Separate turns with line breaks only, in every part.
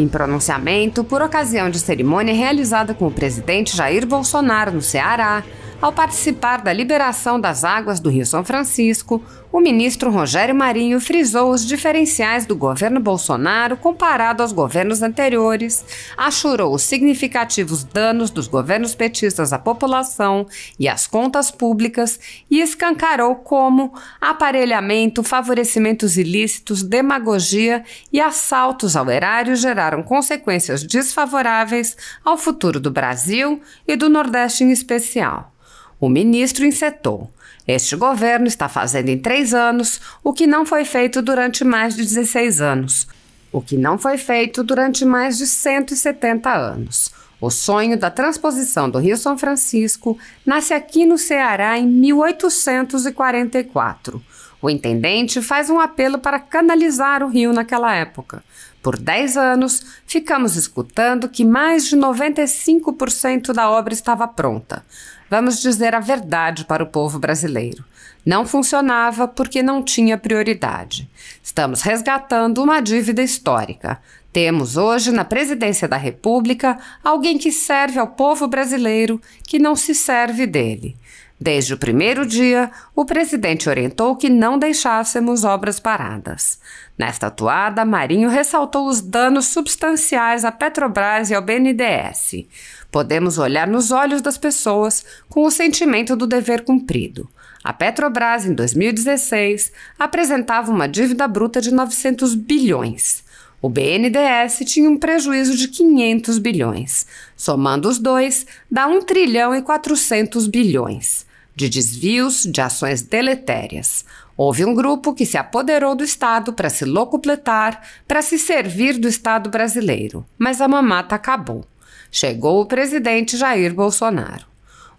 Em pronunciamento, por ocasião de cerimônia realizada com o presidente Jair Bolsonaro no Ceará, ao participar da liberação das águas do Rio São Francisco, o ministro Rogério Marinho frisou os diferenciais do governo Bolsonaro comparado aos governos anteriores, achurou os significativos danos dos governos petistas à população e às contas públicas e escancarou como aparelhamento, favorecimentos ilícitos, demagogia e assaltos ao erário geraram consequências desfavoráveis ao futuro do Brasil e do Nordeste em especial. O ministro encetou: este governo está fazendo em 3 anos o que não foi feito durante mais de 16 anos, o que não foi feito durante mais de 170 anos. O sonho da transposição do Rio São Francisco nasce aqui no Ceará em 1844. O intendente faz um apelo para canalizar o rio naquela época. Por 10 anos, ficamos escutando que mais de 95% da obra estava pronta. Vamos dizer a verdade para o povo brasileiro. Não funcionava porque não tinha prioridade. Estamos resgatando uma dívida histórica. Temos hoje na presidência da República alguém que serve ao povo brasileiro que não se serve dele. Desde o primeiro dia, o presidente orientou que não deixássemos obras paradas. Nesta atuada, Marinho ressaltou os danos substanciais à Petrobras e ao BNDES. Podemos olhar nos olhos das pessoas com o sentimento do dever cumprido. A Petrobras, em 2016, apresentava uma dívida bruta de 900 bilhões. O BNDES tinha um prejuízo de 500 bilhões. Somando os dois, dá 1 trilhão e 400 bilhões. De desvios, de ações deletérias. Houve um grupo que se apoderou do Estado para se locupletar, para se servir do Estado brasileiro. Mas a mamata acabou. Chegou o presidente Jair Bolsonaro.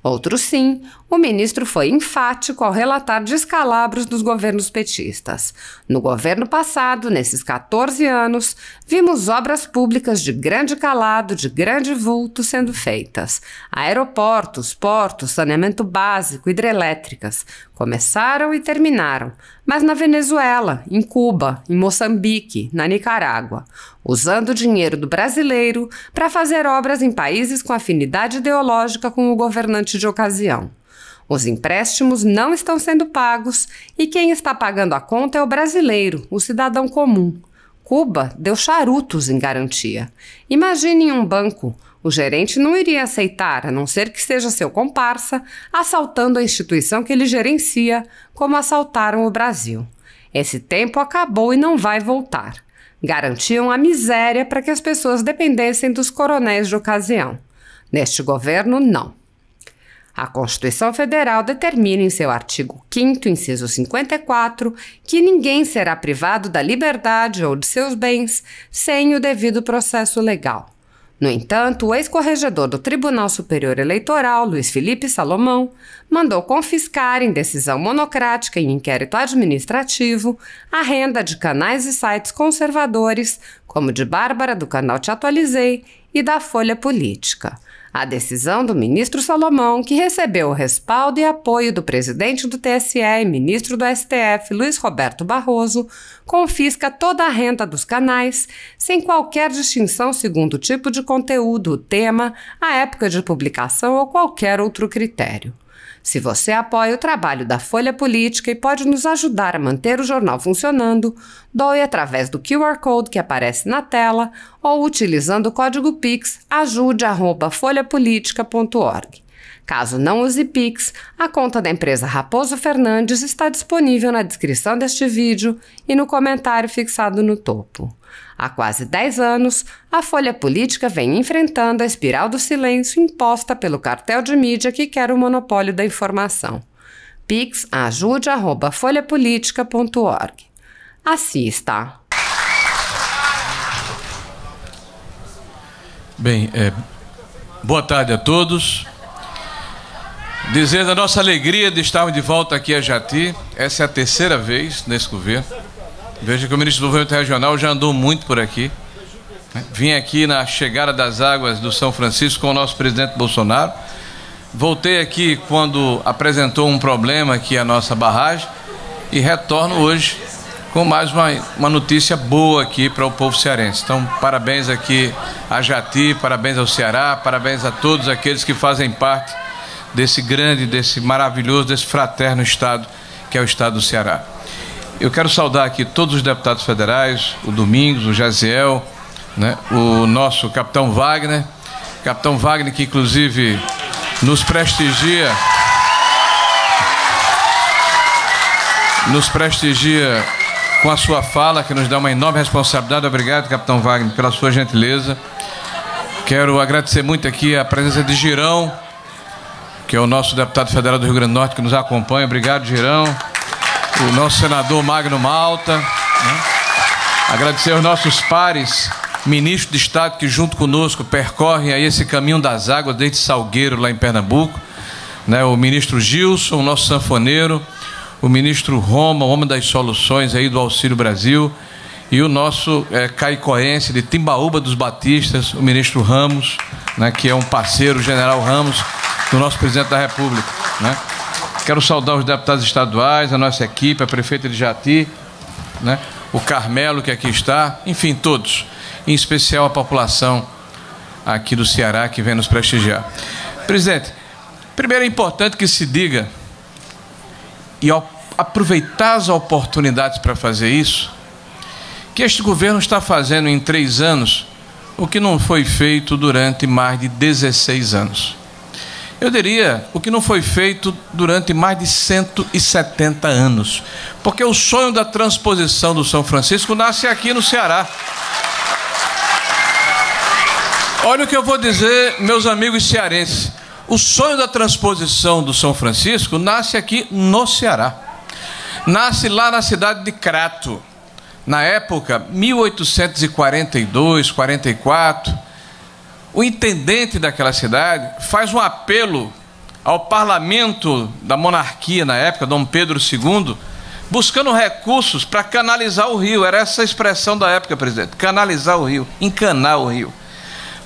Outro sim, o ministro foi enfático ao relatar descalabros dos governos petistas. No governo passado, nesses 14 anos, vimos obras públicas de grande calado, de grande vulto sendo feitas. Aeroportos, portos, saneamento básico, hidrelétricas. Começaram e terminaram, mas na Venezuela, em Cuba, em Moçambique, na Nicarágua, usando o dinheiro do brasileiro para fazer obras em países com afinidade ideológica com o governante de ocasião. Os empréstimos não estão sendo pagos e quem está pagando a conta é o brasileiro, o cidadão comum. Cuba deu charutos em garantia. Imagine em um banco. O gerente não iria aceitar, a não ser que seja seu comparsa, assaltando a instituição que ele gerencia, como assaltaram o Brasil. Esse tempo acabou e não vai voltar. Garantiam a miséria para que as pessoas dependessem dos coronéis de ocasião. Neste governo, não. A Constituição Federal determina em seu artigo 5º, inciso 54, que ninguém será privado da liberdade ou de seus bens sem o devido processo legal. No entanto, o ex-corregedor do Tribunal Superior Eleitoral, Luiz Felipe Salomão, mandou confiscar em decisão monocrática em inquérito administrativo a renda de canais e sites conservadores, como de Bárbara, do canal Te Atualizei, e da Folha Política. A decisão do ministro Salomão, que recebeu o respaldo e apoio do presidente do TSE e ministro do STF, Luiz Roberto Barroso, confisca toda a renda dos canais, sem qualquer distinção segundo o tipo de conteúdo, o tema, a época de publicação ou qualquer outro critério. Se você apoia o trabalho da Folha Política e pode nos ajudar a manter o jornal funcionando, doe através do QR Code que aparece na tela ou utilizando o código Pix ajude@folhapolitica.org. Caso não use Pix, a conta da empresa Raposo Fernandes está disponível na descrição deste vídeo e no comentário fixado no topo. Há quase 10 anos, a Folha Política vem enfrentando a espiral do silêncio imposta pelo cartel de mídia que quer o monopólio da informação. Pix ajude@folhapolitica.org. Assista.
Bem, boa tarde a todos. Dizer da nossa alegria de estarmos de volta aqui a Jati. Essa é a 3ª vez nesse governo. Veja que o ministro do Desenvolvimento Regional já andou muito por aqui. Vim aqui na chegada das águas do São Francisco com o nosso presidente Bolsonaro. Voltei aqui quando apresentou um problema aqui a nossa barragem e retorno hoje com mais uma notícia boa aqui para o povo cearense. Então, parabéns aqui a Jati, parabéns ao Ceará, parabéns a todos aqueles que fazem parte desse grande, desse maravilhoso, desse fraterno estado que é o estado do Ceará. Eu quero saudar aqui todos os deputados federais, o Domingos, o Jaziel, né, o nosso capitão Wagner que inclusive nos prestigia com a sua fala, que nos dá uma enorme responsabilidade. Obrigado, capitão Wagner, pela sua gentileza. Quero agradecer muito aqui a presença de Girão, que é o nosso deputado federal do Rio Grande do Norte, que nos acompanha. Obrigado, Girão. O nosso senador Magno Malta, né? Agradecer aos nossos pares, ministros de Estado, que junto conosco percorrem aí esse caminho das águas desde Salgueiro, lá em Pernambuco, né? O ministro Gilson, o nosso sanfoneiro, o ministro Roma, o homem das soluções aí do Auxílio Brasil, e o nosso caicoense de Timbaúba dos Batistas, o ministro Ramos, né, que é um parceiro, o general Ramos, do nosso presidente da República, né? Quero saudar os deputados estaduais, a nossa equipe, a prefeita de Jati, né, o Carmelo, que aqui está, enfim, todos, em especial a população aqui do Ceará que vem nos prestigiar. Presidente, primeiro é importante que se diga, e ao aproveitar as oportunidades para fazer isso, que este governo está fazendo em 3 anos o que não foi feito durante mais de 16 anos. Eu diria, o que não foi feito durante mais de 170 anos. Porque o sonho da transposição do São Francisco nasce aqui no Ceará. Olha o que eu vou dizer, meus amigos cearenses. O sonho da transposição do São Francisco nasce aqui no Ceará. Nasce lá na cidade de Crato. Na época, 1842, 44... o intendente daquela cidade faz um apelo ao parlamento da monarquia na época, Dom Pedro II, buscando recursos para canalizar o rio. Era essa a expressão da época, presidente: canalizar o rio, encanar o rio,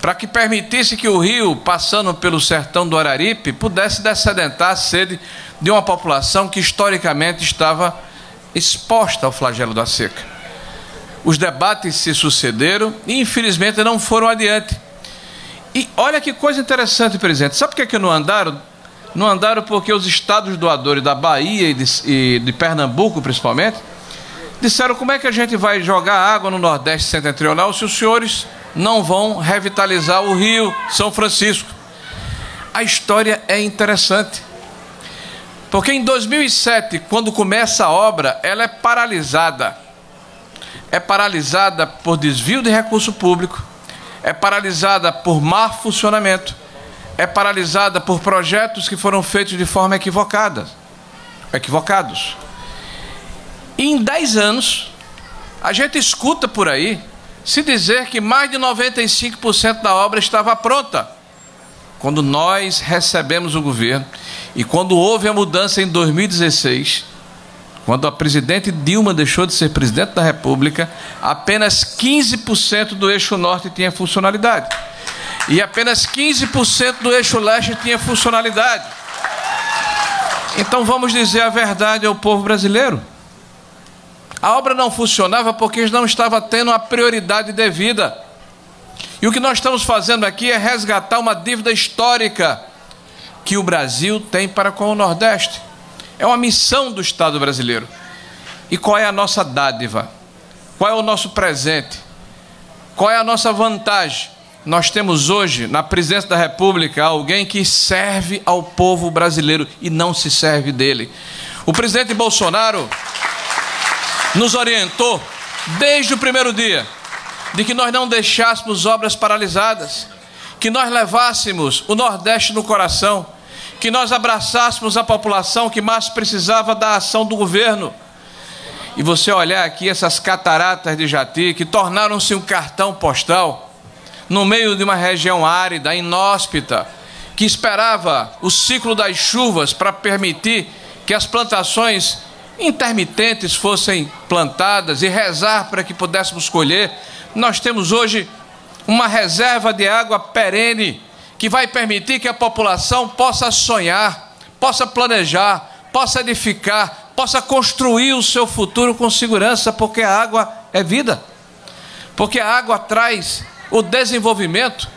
para que permitisse que o rio, passando pelo sertão do Araripe, pudesse dessedentar a sede de uma população que historicamente estava exposta ao flagelo da seca. Os debates se sucederam e infelizmente não foram adiante. E olha que coisa interessante, presidente. Sabe por que não andaram? Não andaram porque os estados doadores da Bahia e de Pernambuco, principalmente, disseram: como é que a gente vai jogar água no Nordeste setentrional se os senhores não vão revitalizar o Rio São Francisco? A história é interessante, porque em 2007, quando começa a obra, ela é paralisada. É paralisada por desvio de recurso público, é paralisada por má funcionamento, é paralisada por projetos que foram feitos de forma equivocados. E em 10 anos, a gente escuta por aí se dizer que mais de 95% da obra estava pronta. Quando nós recebemos o governo e quando houve a mudança em 2016, quando a presidente Dilma deixou de ser presidente da República, apenas 15% do eixo norte tinha funcionalidade. E apenas 15% do eixo leste tinha funcionalidade. Então vamos dizer a verdade ao povo brasileiro. A obra não funcionava porque não estava tendo a prioridade devida. E o que nós estamos fazendo aqui é resgatar uma dívida histórica que o Brasil tem para com o Nordeste. É uma missão do Estado brasileiro. E qual é a nossa dádiva? Qual é o nosso presente? Qual é a nossa vantagem? Nós temos hoje, na presidência da República, alguém que serve ao povo brasileiro e não se serve dele. O presidente Bolsonaro nos orientou, desde o primeiro dia, de que nós não deixássemos obras paralisadas, que nós levássemos o Nordeste no coração, que nós abraçássemos a população que mais precisava da ação do governo. E você olhar aqui essas cataratas de Jati, que tornaram-se um cartão postal, no meio de uma região árida, inóspita, que esperava o ciclo das chuvas para permitir que as plantações intermitentes fossem plantadas e rezar para que pudéssemos colher. Nós temos hoje uma reserva de água perene, que vai permitir que a população possa sonhar, possa planejar, possa edificar, possa construir o seu futuro com segurança, porque a água é vida, porque a água traz o desenvolvimento,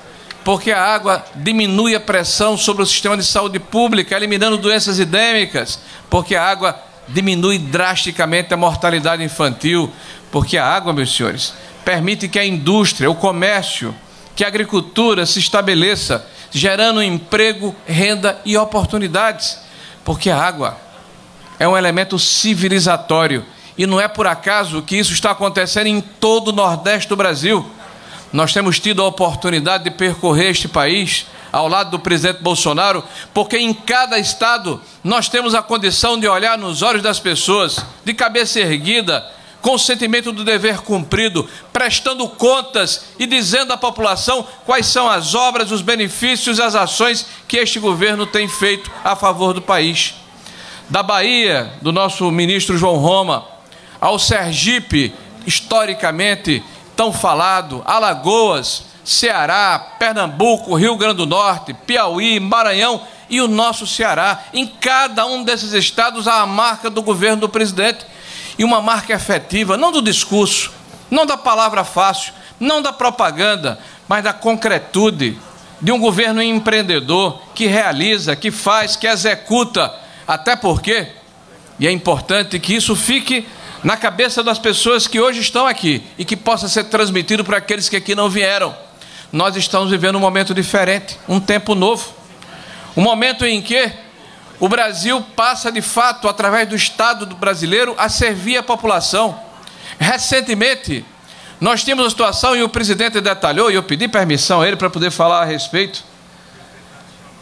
porque a água diminui a pressão sobre o sistema de saúde pública, eliminando doenças endêmicas, porque a água diminui drasticamente a mortalidade infantil, porque a água, meus senhores, permite que a indústria, o comércio, que a agricultura se estabeleça, gerando emprego, renda e oportunidades, porque a água é um elemento civilizatório, e não é por acaso que isso está acontecendo em todo o Nordeste do Brasil. Nós temos tido a oportunidade de percorrer este país ao lado do presidente Bolsonaro, porque em cada estado nós temos a condição de olhar nos olhos das pessoas, de cabeça erguida, com o sentimento do dever cumprido, prestando contas e dizendo à população quais são as obras, os benefícios e as ações que este governo tem feito a favor do país. Da Bahia, do nosso ministro João Roma, ao Sergipe, historicamente tão falado, Alagoas, Ceará, Pernambuco, Rio Grande do Norte, Piauí, Maranhão e o nosso Ceará. Em cada um desses estados há a marca do governo do presidente, e uma marca efetiva, não do discurso, não da palavra fácil, não da propaganda, mas da concretude de um governo empreendedor que realiza, que faz, que executa, até porque, e é importante que isso fique na cabeça das pessoas que hoje estão aqui e que possa ser transmitido para aqueles que aqui não vieram. Nós estamos vivendo um momento diferente, um tempo novo, um momento em que o Brasil passa de fato, através do Estado brasileiro, a servir a população. Recentemente, nós tínhamos uma situação, e o presidente detalhou, e eu pedi permissão a ele para poder falar a respeito.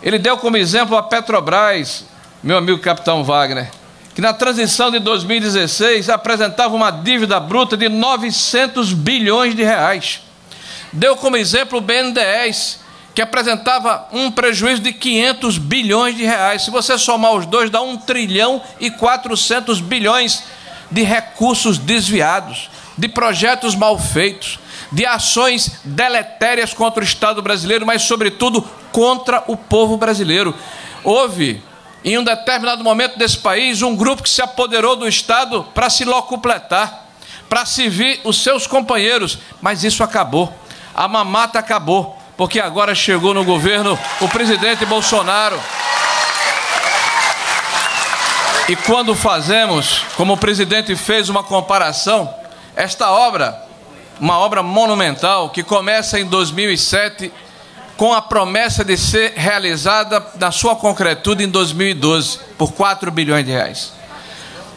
Ele deu como exemplo a Petrobras, meu amigo capitão Wagner, que na transição de 2016 apresentava uma dívida bruta de 900 bilhões de reais. Deu como exemplo o BNDES, que apresentava um prejuízo de 500 bilhões de reais. Se você somar os dois, dá 1 trilhão e 400 bilhões de recursos desviados, de projetos mal feitos, de ações deletérias contra o Estado brasileiro, mas, sobretudo, contra o povo brasileiro. Houve, em um determinado momento desse país, um grupo que se apoderou do Estado para se locupletar, para servir os seus companheiros, mas isso acabou. A mamata acabou, porque agora chegou no governo o presidente Bolsonaro. E quando fazemos, como o presidente fez, uma comparação, esta obra, uma obra monumental, que começa em 2007, com a promessa de ser realizada na sua concretude em 2012, por 4 bilhões de reais.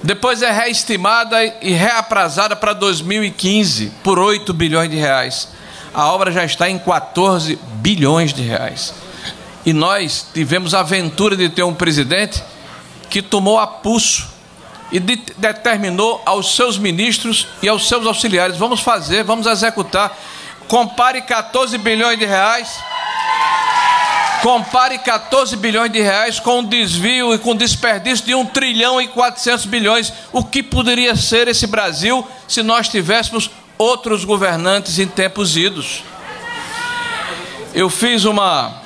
Depois é reestimada e reaprazada para 2015, por 8 bilhões de reais. A obra já está em 14 bilhões de reais. E nós tivemos a aventura de ter um presidente que tomou a pulso e determinou aos seus ministros e aos seus auxiliares: vamos fazer, vamos executar. Compare 14 bilhões de reais. Compare 14 bilhões de reais com o desvio e com o desperdício de 1 trilhão e 400 bilhões. O que poderia ser esse Brasil se nós tivéssemos outros governantes em tempos idos? Eu fiz uma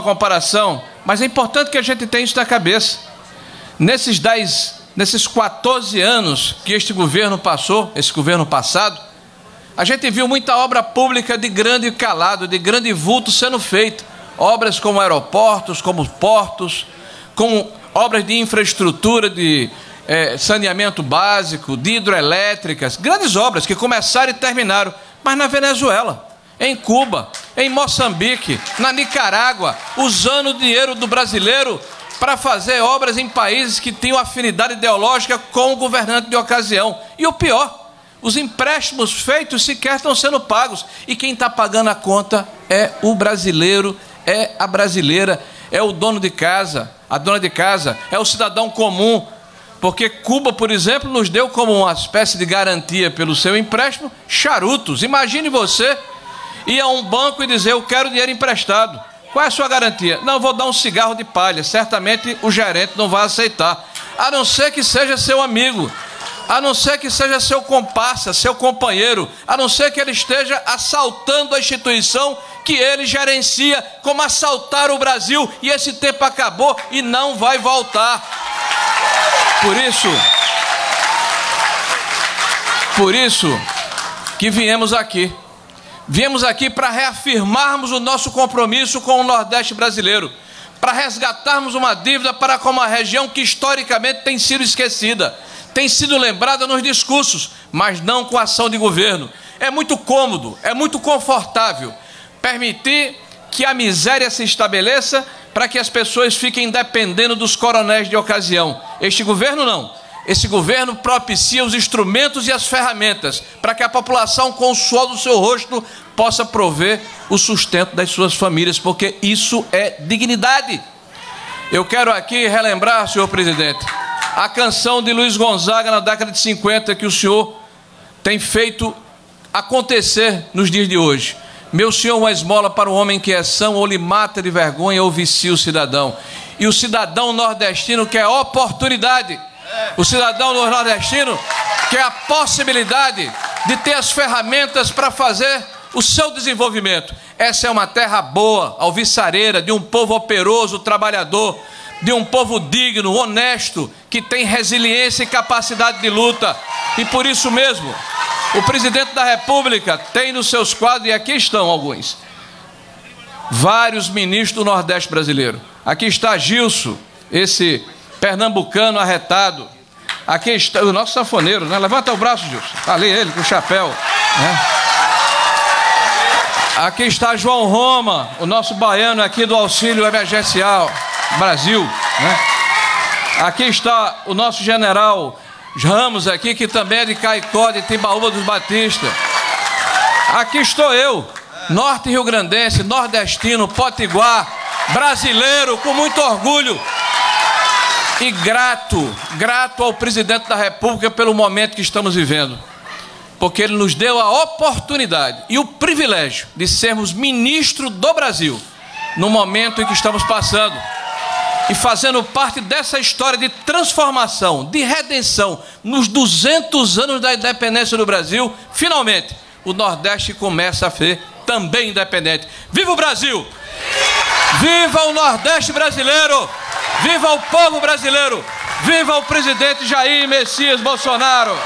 comparação, mas é importante que a gente tenha isso na cabeça. Nesses 14 anos que este governo passou, esse governo passado, a gente viu muita obra pública de grande calado, de grande vulto sendo feita. Obras como aeroportos, como portos, como obras de infraestrutura, de saneamento básico, de hidroelétricas, grandes obras que começaram e terminaram. Mas na Venezuela, em Cuba, em Moçambique, na Nicarágua, usando o dinheiro do brasileiro para fazer obras em países que tinham afinidade ideológica com o governante de ocasião. E o pior, os empréstimos feitos sequer estão sendo pagos. E quem está pagando a conta é o brasileiro, é a brasileira, é o dono de casa, a dona de casa, é o cidadão comum. Porque Cuba, por exemplo, nos deu como uma espécie de garantia pelo seu empréstimo charutos. Imagine você ir a um banco e dizer: eu quero dinheiro emprestado. Qual é a sua garantia? Não, vou dar um cigarro de palha. Certamente o gerente não vai aceitar, a não ser que seja seu amigo, a não ser que seja seu comparsa, seu companheiro, a não ser que ele esteja assaltando a instituição que ele gerencia, como assaltar o Brasil, e esse tempo acabou e não vai voltar. Por isso que viemos aqui. Viemos aqui para reafirmarmos o nosso compromisso com o Nordeste brasileiro, para resgatarmos uma dívida para com uma região que historicamente tem sido esquecida, tem sido lembrada nos discursos, mas não com ação de governo. É muito cômodo, é muito confortável permitir que a miséria se estabeleça para que as pessoas fiquem dependendo dos coronéis de ocasião. Este governo não. Esse governo propicia os instrumentos e as ferramentas para que a população, com o suor do seu rosto, possa prover o sustento das suas famílias, porque isso é dignidade. Eu quero aqui relembrar, senhor presidente, a canção de Luiz Gonzaga na década de 50 que o senhor tem feito acontecer nos dias de hoje. Meu senhor, uma esmola para o homem que é são, ou lhe mata de vergonha, ou vicia o cidadão. E o cidadão nordestino quer oportunidade. O cidadão nordestino quer a possibilidade de ter as ferramentas para fazer o seu desenvolvimento. Essa é uma terra boa, alvissareira, de um povo operoso, trabalhador, de um povo digno, honesto, que tem resiliência e capacidade de luta. E por isso mesmo, o presidente da República tem nos seus quadros, e aqui estão alguns, vários ministros do Nordeste brasileiro. Aqui está Gilson, esse pernambucano arretado. Aqui está o nosso sanfoneiro, né? Levanta o braço, Gilson. Está ali ele com o chapéu, né? Aqui está João Roma, o nosso baiano aqui do auxílio emergencial Brasil, né? Aqui está o nosso general Ramos aqui, que também é de Caicó, de Timbaúba dos Batistas. Aqui estou eu, norte rio-grandense, nordestino, potiguar, brasileiro, com muito orgulho. E grato ao presidente da República pelo momento que estamos vivendo, porque ele nos deu a oportunidade e o privilégio de sermos ministro do Brasil no momento em que estamos passando e fazendo parte dessa história de transformação, de redenção. Nos 200 anos da independência do Brasil, finalmente o Nordeste começa a ser também independente. Viva o Brasil! Viva o Nordeste brasileiro! Viva o povo brasileiro! Viva o presidente Jair Messias Bolsonaro!